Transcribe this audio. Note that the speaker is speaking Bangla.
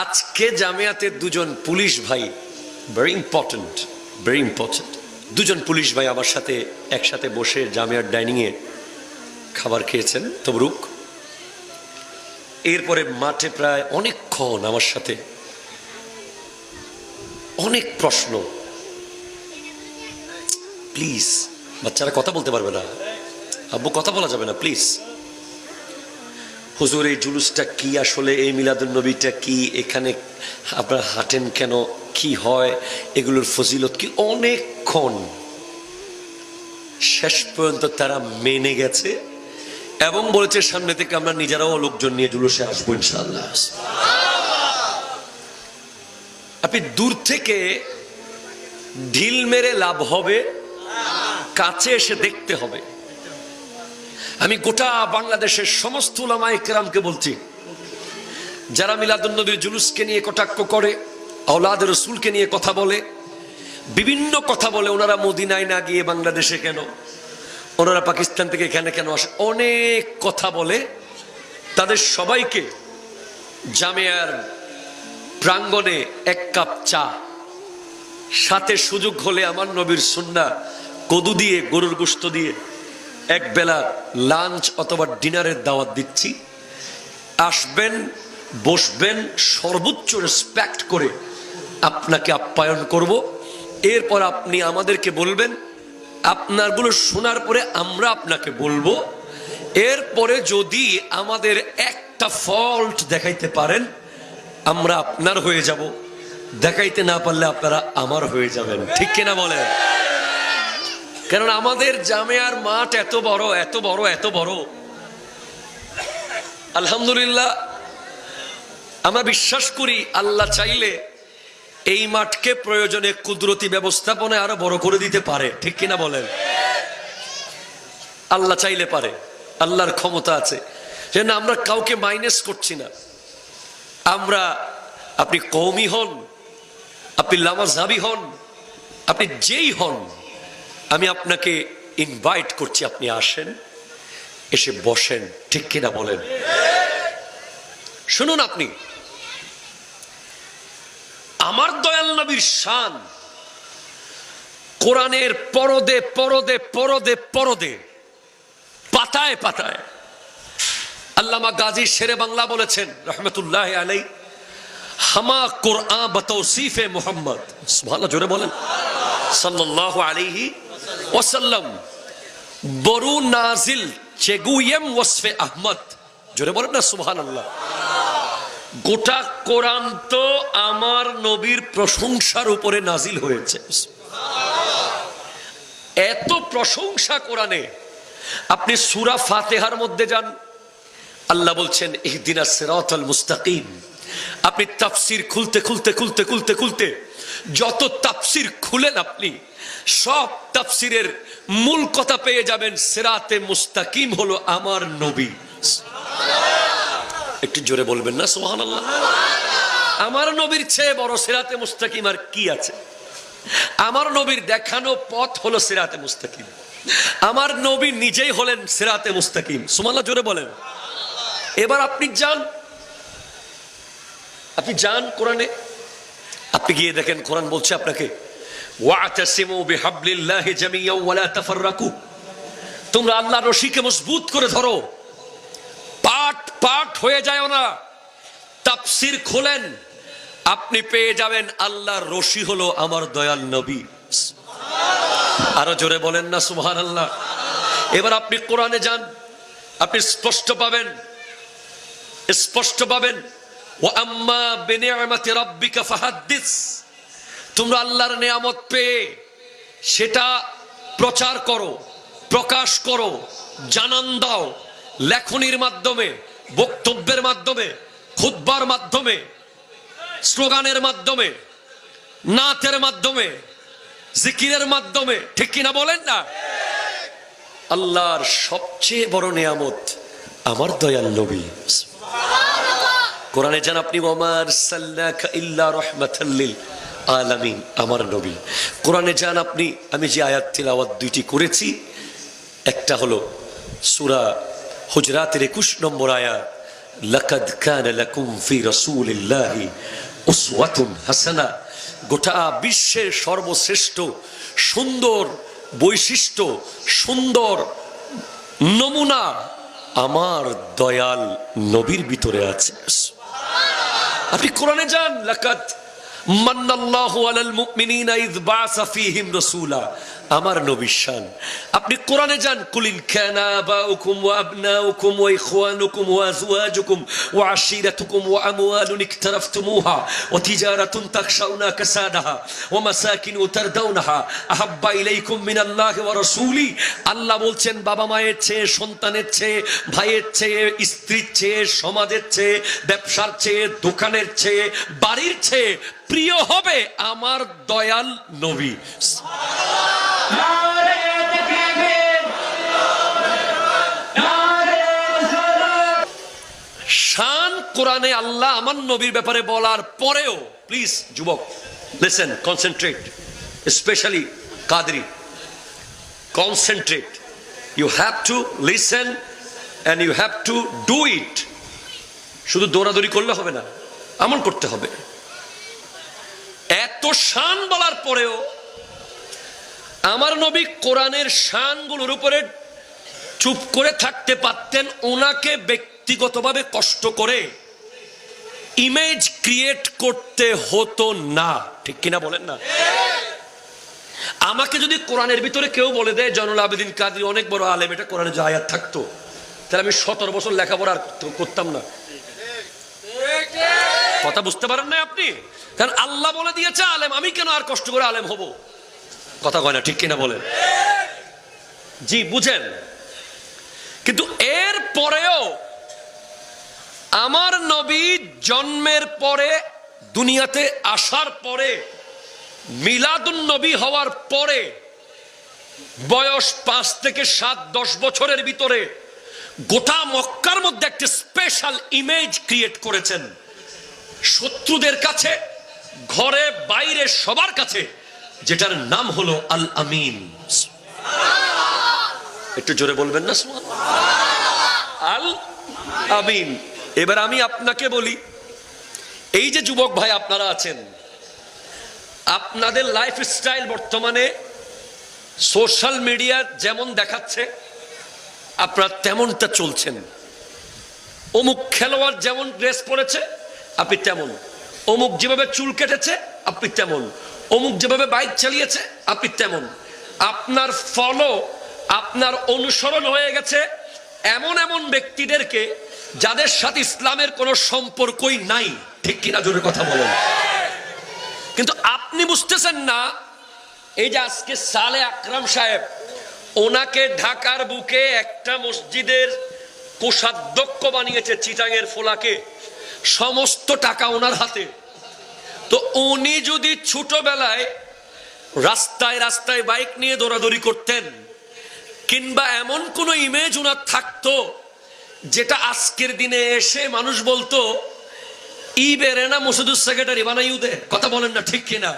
আজকে জামিয়াতে দুজন পুলিশ ভাই, ভেরি ইম্পর্টেন্ট, দুজন পুলিশ ভাই আমার সাথে একসাথে বসে জামিয়ার ডাইনিংয়ে খাবার খেয়েছেন, তবরুক। এরপরে মাঠে প্রায় অনেকক্ষণ আমার সাথে অনেক প্রশ্ন। প্লিজ, বাচ্চারা কথা বলতে পারবে না, আব্বু কথা বলা যাবে না, প্লিজ। হুজুর এই জুলুসটা কি, আসলে এই মিলাদুন নবীটা কি, এখানে আপনারা হাঁটেন কেন, কি হয়, এগুলোর ফজিলত কি, অনেকক্ষণ। শেষ পর্যন্ত তারা মেনে গেছে এবং বলেছে সামনে থেকে আমরা নিজেরাও লোকজন নিয়ে জুলুসে আসবো ইনশাআল্লাহ। আপনি দূর থেকে ঢিল মেরে লাভ হবে, কাছে এসে দেখতে হবে। আমি গোটা বাংলাদেশের সমস্ত উলামায়ে কেরামকে বলছি, যারা মিলাদুন নবীর জুলুসকে নিয়ে কটাক্ষ করে, আওলাদে রসুলকে নিয়ে কথা বলে, বিভিন্ন কথা বলে, ওনারা মদিনায় না গিয়ে বাংলাদেশে কেন, ওনারা পাকিস্তান থেকে এখানে কেন আসে, অনেক কথা বলে। তাদের সবাইকে জামিয়ার প্রাঙ্গণে এক কাপ চা, সাথে সুযোগ হলে আমার নবীর সুন্নাহ কদু দিয়ে, গরুর গোশত দিয়ে এক বেলা লাঞ্চ অথবা ডিনারের দাওয়াত দিচ্ছি। আসবেন, বসবেন, সর্বোচ্চ রেসপেক্ট করে আপনাকে আপ্যায়ন করব। এরপর আপনি আমাদেরকে বলবেন, আপনারগুলো শোনার পরে আমরা আপনাকে বলবো। এরপরে যদি আমাদের একটা ফল্ট দেখাইতে পারেন, আমরা আপনার হয়ে যাব, দেখাইতে না পারলে আপনারা আমার হয়ে যাবেন। ঠিক কিনা বলেন? কারণ আমাদের জামিয়ার মাঠ এত বড়, এত বড়, এত বড়। আলহামদুলিল্লাহ, আমরা বিশ্বাস করি আল্লাহ চাইলে এই মাঠকে প্রয়োজনে কুদরতি ব্যবস্থাপনায় আরো বড় করে দিতে পারে। ঠিক কিনা বলেন? আল্লাহ চাইলে পারে, আল্লাহর ক্ষমতা আছে। যেন আমরা কাউকে মাইনাস করছি না। আমরা, আপনি কওমি হন, আপনি লামাযহাবী হন, আপনি যেই হন, আমি আপনাকে ইনভাইট করছি, আপনি আসেন, এসে বসেন। ঠিক কিনা বলেন? শুনুন, আপনি আমার দয়াল নবীর শান কোরআনের পরদে পরদে পরদে পরদে, পাতায় পাতায়। আল্লামা গাজী শেরে বাংলা বলেছেন রহমতুল্লাহ আলাইহি, হামা কোরআন বতৌসিফে মুহাম্মদ, সুবহানাল্লাহ, জোরে বলেন, সাল্লাল্লাহু আলাইহি ওয়াসাল্লাম, বরু নাজিল চেগুয়েম ওয়াসফে আহমদ, জোরে বলেন না সুবহানাল্লাহ। গোটা কোরআন তো আমার নবীর প্রশংসার উপরে নাজিল হয়েছে। এত প্রশংসা কোরআনে। আপনি সূরা ফাতিহার মধ্যে যান, আল্লাহ বলছেন ইহদিনাস সিরাতাল মুস্তাকিম। আপনি তাফসীর খুলতে খুলতে খুলতে খুলতে খুলতে যত তাফসীর খুলেন, আপনি সব তাফসীরের মূল কথা পেয়ে যাবেন, সিরাতে মুস্তাকিম হলো আমার নবী। একটু জোরে বলবেন না সুবহানাল্লাহ? আমার নবীর চেয়ে বড় সিরাতে মুস্তাকিম আর কি আছে? আমার নবীর দেখানো পথ হলো সিরাতে মুস্তাকিম। আমার নবী নিজেই হলেন সিরাতে মুস্তাকিম। সুবহানাল্লাহ, জোরে বলেন। এবার আপনি যান কোরআনে, আপনি গিয়ে দেখেন কোরআন বলছে আপনাকে, ওয়াতাসিমু বিহাবলিল্লাহি জামিয়ান ওয়া লা তাফাররাকু। তোমরা আল্লাহর রশিকে মজবুত করে ধরো, পাট পাট হয়ে যায় না। তাফসীর খোলেন, আপনি পেয়ে যাবেন আল্লাহর রশি হলো আমার দয়াল নবী। আরো জোরে বলেন না সুবহানাল্লাহ? এবার আপনি কোরআনে যান, আপনি স্পষ্ট পাবেন, ওয়া আম্মা বিনিআমাতি রাব্বিকা ফাহাদ্দিস। তোমরা আল্লাহর নিয়ামত পেয়ে সেটা প্রচার করো, প্রকাশ করো, জানান দাও, লেখনির মাধ্যমে, বক্তব্যের মাধ্যমে, খুতবার মাধ্যমে, স্লোগানের মাধ্যমে, নাতের মাধ্যমে, জিকিরের মাধ্যমে। ঠিক কিনা বলেন না? আল্লাহর সবচেয়ে বড় নিয়ামত আমার দয়াল নবী। কোরআনে যান আপনি, ওয়া মা আরসালনাকা ইল্লা রাহমাতাল লিল আলামিন, আমার নবী। কোরআনে যান আপনি, আমি যে আয়াত তিলাওয়াত দুইটি করেছি, একটা হলো সূরা হুজরাতের 21 নম্বর আয়াত, লাকাদ কানা লাকুম ফি রাসূলিল্লাহি উসওয়াতুন হাসানাহ, গোটা বিশ্বের সর্বশ্রেষ্ঠ সুন্দর বৈশিষ্ট্য, সুন্দর নমুনা আমার দয়াল নবীর ভিতরে আছে। আপনি কোরআনে যান, লাকাদ মান্নাল্লাহু আলাল মুমিনিনা ইয বাআসা ফীহিম রাসূলা, আমার নবীর শান। আপনি কোরআনে যান, কুলিন কানা আবাউকুম ওয়া আবনাউকুম ওয়া ইখওয়ানুকুম ওয়া আজওয়াজুকুম ওয়া আশীরাতুকুম ওয়া আমওয়ালুন ইকতারাফতুমুহা ওয়া তিজারাতুন তাখশাউনা কাসাদাহা ওয়া মাসাকিন তারদাউনাহা আহাব্বা ইলাইকুম মিনাল্লাহি ওয়া রাসূলি। আল্লাহ বলছেন, বাবা মায়ের চেয়ে, সন্তানের চেয়ে, ভাইয়ের চেয়ে, স্ত্রীর চেয়ে, সমাজের চেয়ে, ব্যবসার চেয়ে, দোকানের চেয়ে, বাড়ির চেয়ে প্রিয় হবে আমার দয়াল নবী। শান কোরআনে আল্লাহ আমার নবীর ব্যাপারে বলার পরেও, প্লিজ যুবক লিসেন, কনসেন্ট্রেট, স্পেশালি কাদরি, concentrate, you have to listen and you have to do it. শুধু দৌড়াদৌড়ি করলে হবে না, আমল করতে হবে। এত শান বলার পরেও আমার নবী কোরআনের শানগুলোর উপরে চুপ করে থাকতে পারতেন। ওনাকে ব্যক্তিগতভাবে কষ্ট করে ইমেজ ক্রিয়েট করতে হতো না, ঠিক কিনা বলেন না? আমাকে যদি কোরআনের ভিতরে কেউ বলে দেয় জয়নুল আবেদিন কাদরি অনেক বড় আলেম, এটা কোরআনে যে আয়াত থাকতো, তাহলে আমি 17 বছর লেখাপড়া আর করতাম না। কথা বুঝতে পারেন না আপনি? কারণ আল্লাহ বলে দিয়েছে আলেম, আমি কেন আর কষ্ট করে আলেম হব? কথা কয় না, ঠিক কিনা বলেন? জি বুঝেন। কিন্তু এর পরেও আমার নবী জন্মের পরে, দুনিয়াতে আসার পরে, মিলাদুন নবী হওয়ার পরে, বয়স 5 থেকে 7-10 বছরের ভিতরে গোটা মক্কার মধ্যে একটা স্পেশাল ইমেজ ক্রিয়েট করেছেন। শত্রুদের কাছে, ঘরে বাইরে সবার কাছে, যেটার নাম হলো আল আমিন। একটু জোরে বলবেন না সুবহানাল্লাহ? আল আমিন। এবার আমি আপনাকে বলি, এই যে যুবক ভাই আপনারা আছেন, আপনাদের লাইফ স্টাইল বর্তমানে সোশ্যাল মিডিয়া যেমন দেখাচ্ছে আপনারা তেমনটা চলছেন। অমুক খেলোয়াড় যেমন ড্রেস পরেছে আপনি তেমন, অমুক যেভাবে চুল কেটেছে আপনি তেমন, অমুক যেভাবে বাইক চালিয়েছে আপনি তেমন। আপনার ফলো, আপনার অনুসরণ হয়ে গেছে এমন এমন ব্যক্তিদেরকে যাদের সাথে ইসলামের কোনো সম্পর্কই নাই, ঠিক কিনা জোরে কথা বলেন? কিন্তু আপনি বুঝতেছেন না, এই যে আজকে সালে আকরাম সাহেব, ওনাকে ঢাকার বুকে একটা মসজিদের কোষাধ্যক্ষ বানিয়েছে, চিটাঙের ফোলাকে, সমস্ত টাকা ওনার হাতে। তো উনি যদি ছোটবেলায় রাস্তায় রাস্তায় বাইক নিয়ে দৌড়াদৌড়ি করতেন, কিংবা এমন কোন ইমেজ ওনার থাকতো যেটা আজকের দিনে এসে মানুষ বলতো ই বেরেনা মসজিদুর সেক্রেটারি বানাইউ দে, কথা বলেন না ঠিক কিনা?